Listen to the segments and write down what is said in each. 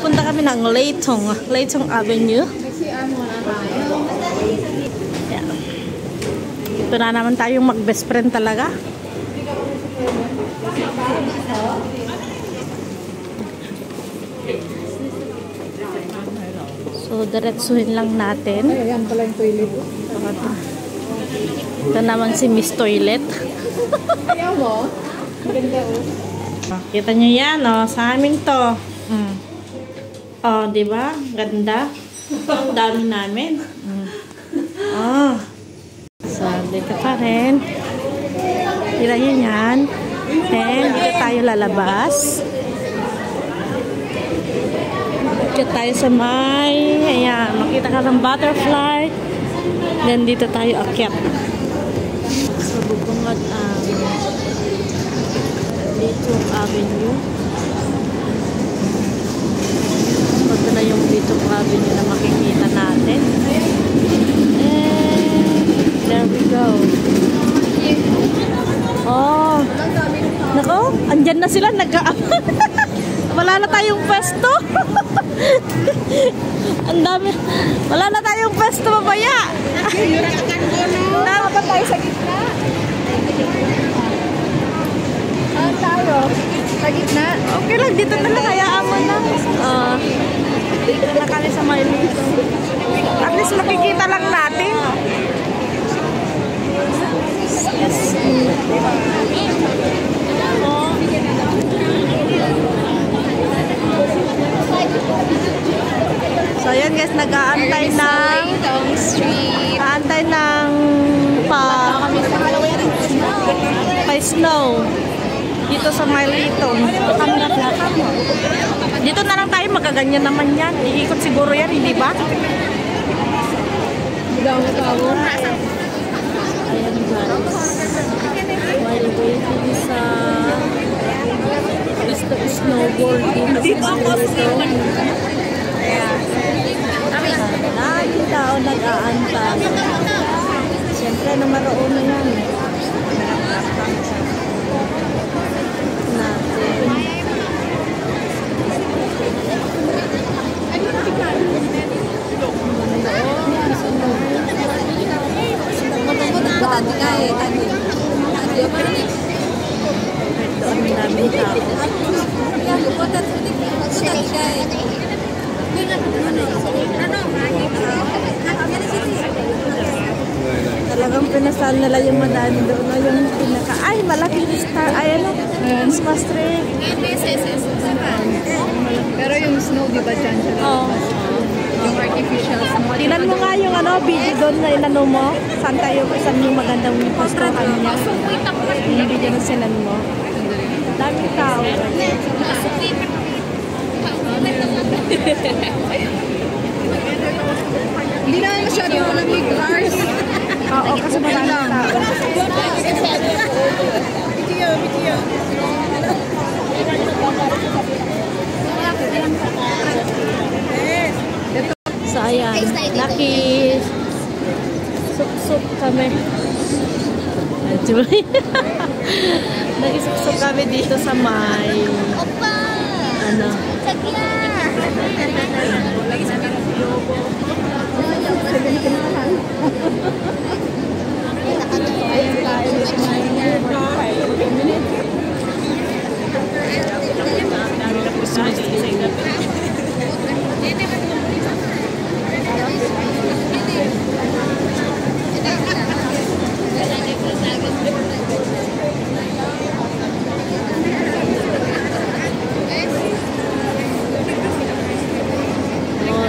Punta kami ng Leitong Avenue. Yan. Ito na naman tayong mag-best friend talaga. So, diretsuhin lang natin. Ayan pala yung toilet. Ito naman si Miss Toilet. Ayaw mo? Maganda o. Kita nyo yan, oh. Sa amin to. Oh, diba? Ganda. Ang dami namin. Oh. So, dito pa rin. Tira nyo yan. And dito tayo lalabas. Dito tayo sa may, ayan, makita ka ng butterfly. Then dito tayo akyat. So, bubungad ang Leitong Avenue. Ito na yung Leitong Avenue na makikita natin. And there we go. Oh, nako, andyan na sila, wala na tayong pwesto. Ang dami. Wala na tayong pwesto, babaya. Dapat tayo sa gitna. Tayo. Sa gitna. Okay lang, dito na lang. Hayaan mo na. Dito na kami sa Maylito. At least makikita lang natin. Yes. So, ayan guys, nag-aantay ng pa-snow dito sa Maylito. Dito na lang tayo, magaganyan naman yan. Iikot siguro yan, hindi ba? Ayan guys. While waiting sa snowboarding sa Maylito. Lagi tao nag-aantay. Siyempre, namaraon na yan. Natin. Ang daming tao. Talagang pinasal nila yung madami doon. Yung pinaka, ay, malaking star. Ay, ano? Christmas tree. Pero yung snow, di ba dyan siya? Oo. Yung artificial snow. Tingnan mo nga yung ano, video doon na inano mo. Saan tayo, saan yung magandang postohan niya. Yung video na sinan mo. Daming tao. Hindi naman masyadong malamig cars. Oo, kasi maraming tao. Video. So, ayan. Nakisuksok kami. Nakisuksok kami dito sa may ano.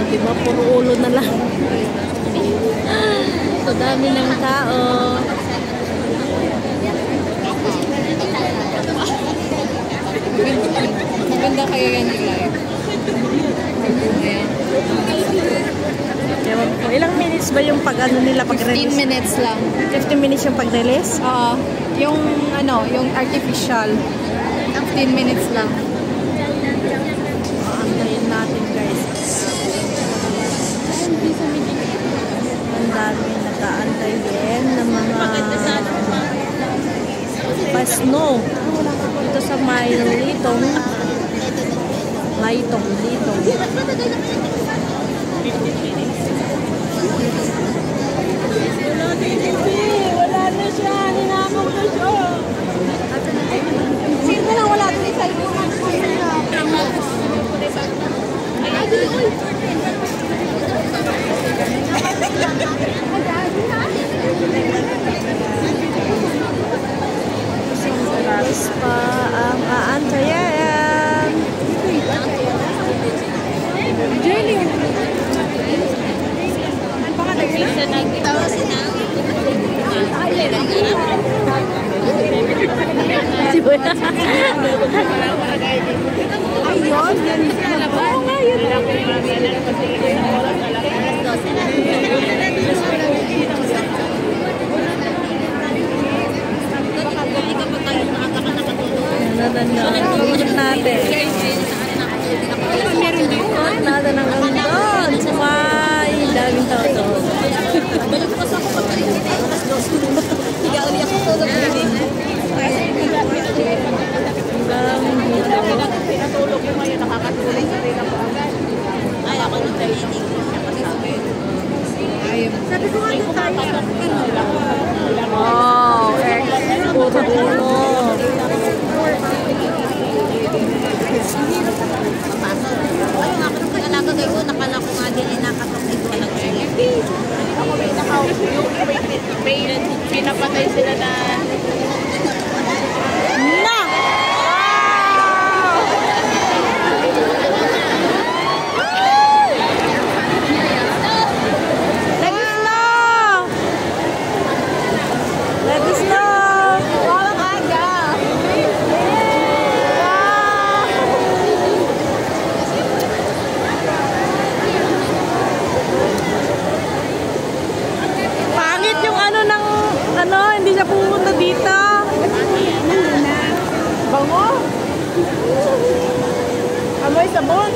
Diba, puro ulo na lang. So, dami ng tao. Maganda kaya yan yung live. Ewan ko, ilang minutes ba yung pag-ano nila pag-release? 15 minutes lang. 15 minutes yung pag-release? Yung ano, yung artificial. 15 minutes lang. Antayin natin guys. Ang dami nag-aantay din ng mga pa-snow dito sa Maylito. Maitong dito. Wala na siya. Ninakaw na siya. Sino lang wala doon sa iyo? Oras pa ang aantayan. Jelly. Si Boy. Ayun. Oo nga yun. Tulog natin. Meron din. Tulog natin ang andon. Sumay. Daming tao doon. Tiga uli ako po. Pinatulog ko ngayon, nakakatulog sa rin ako agad. Ay, ako nung training. Sabi ko nga doon tayo. Wow. Puro ulo. Ay, ako nung pinalagay ko, nakala ko nga din, nakatulog ko lang siya. Ako may pinapatay sila na hindi siya pumunta dito. Bango. Amoy sabon.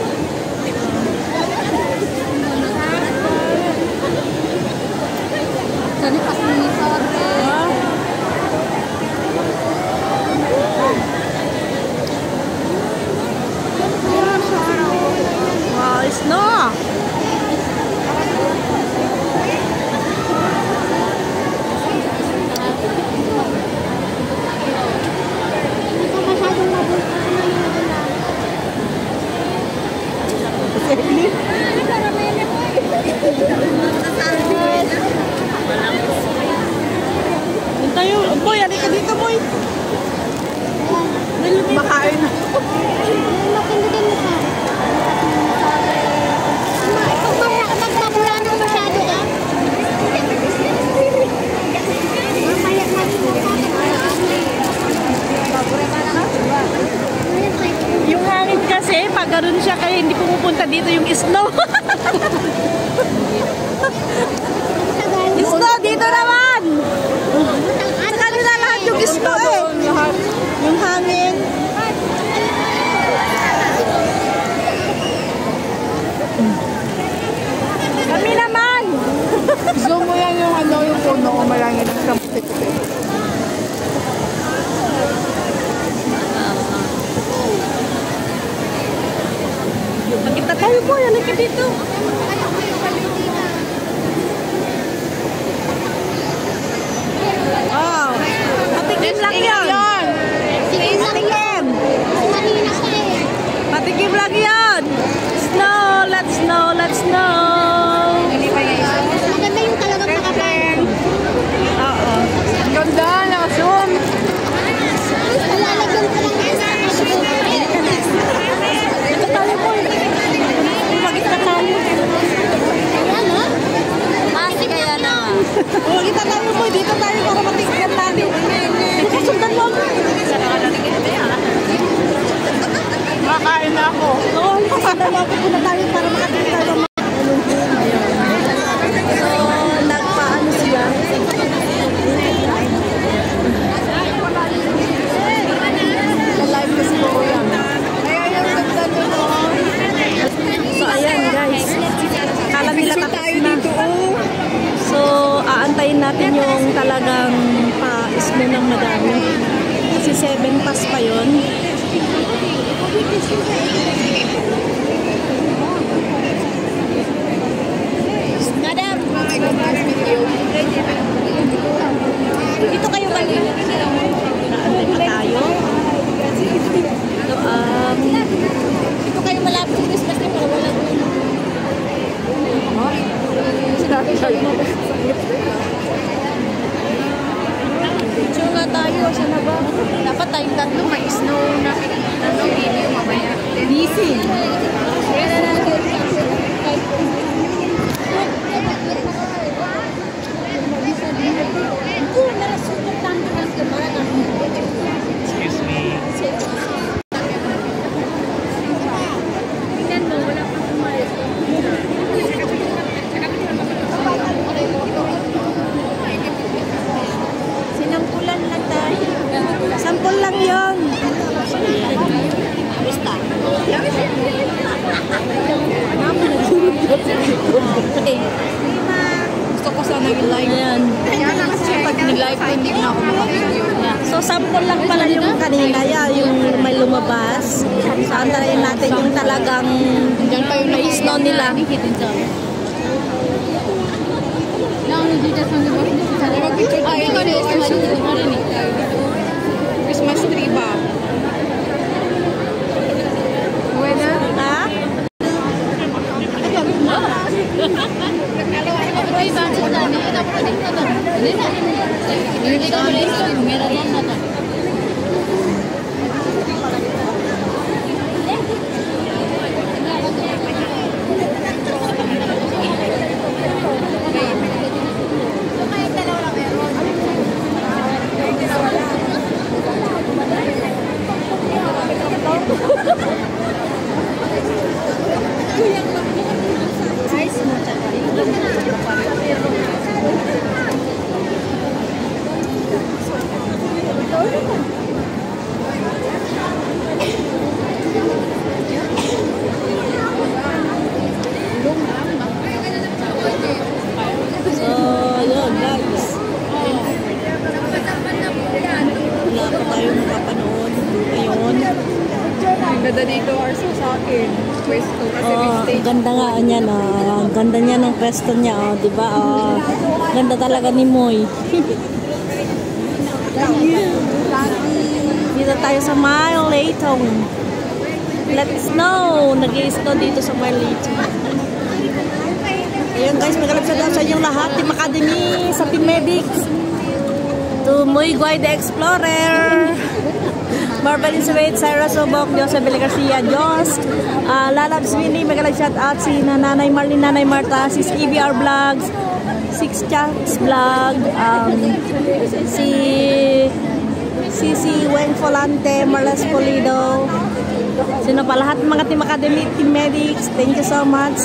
Saan yung pasinita? Wow, snow. Tayo, boy, halika dito, boy. Makain na. Yung hangin kasi, pag gano'n siya, kaya hindi pumupunta dito yung snow. Snow, dito naman! Sa kanila lahat yung snow eh. Yung hangin. Kami naman! Zoom mo yan yung ano, yung puno ko malangin ng kamutik. Magkita tayo po, halika dito. Oh, patikim lang yun. Patikim. Patikim lang yun. Snow, let's snow, let's snow. maganda yung talagang makapal. Oo. Ganda, naka-zoom. Lalagyan ko lang yan sa Ito tayo po. Magkita tayo. Ayan, no? Masi kaya na. Magkita tayo po. Dito tayo para matikman tayo. Sundan mo ako. Makain na ako. Oo, sundan mo ako. Punta tayo para makatikman tayo. So, nagpaano sila? Live kasi ko yan. Kaya yung ganda doon. So, ayan guys. Kala nila tapos na. So, aantayin natin yung talagang pa-ismo ng madami. Kasi 7 pass pa yun. sample lang pala yung kanina, yung may lumabas. So, antayin natin yung talagang Diyan pa yung snow nila. Christmas tree ba? Buena? Ha? Ganda dito Arso sa akin. Pwesto kasi may Oh, stage. ganda nga niya, no. Ang ganda niya ng pwesto niya, oh, 'di ba? Oh, ganda talaga ni Moy. Dito tayo sa Mile Layton. Let's snow. Nag-i-snow dito sa Mile Layton. Ayun guys, magalapsa daw sa inyong lahat. Team Academy sa Team Medics. To Moy Guay the Explorer. Marvel Insubate, Sarah Sobok, Joseph Beli Garcia, Jos, Lalabs Winnie, magalag shout out si Nanay Marlene, Nanay Marta, si EBR Vlogs, Six Chats Vlog, si Weng Folante, Marles Polido, sino pa lahat ng mga Team Academy, Team Medics, thank you so much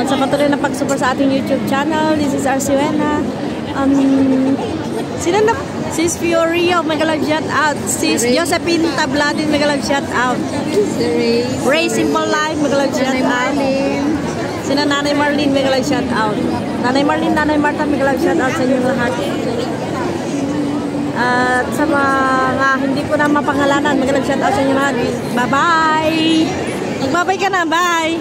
sa patuloy na pag-support sa ating YouTube channel. This is Arsuena. Sino na? Sis Fiorio, magalag shout out. Sis Josephine Tabladin, magalag shout out. Ray Simple Life, magalag shout out. Sina Nanay Marlene, magalag shout out. Nanay Marlene, Nanay Marta, magalag shout out sa inyong lahat. At sa mga hindi ko na mapangalanan, magalag shout out sa inyong lahat. Bye-bye! Magbabay ka na, bye!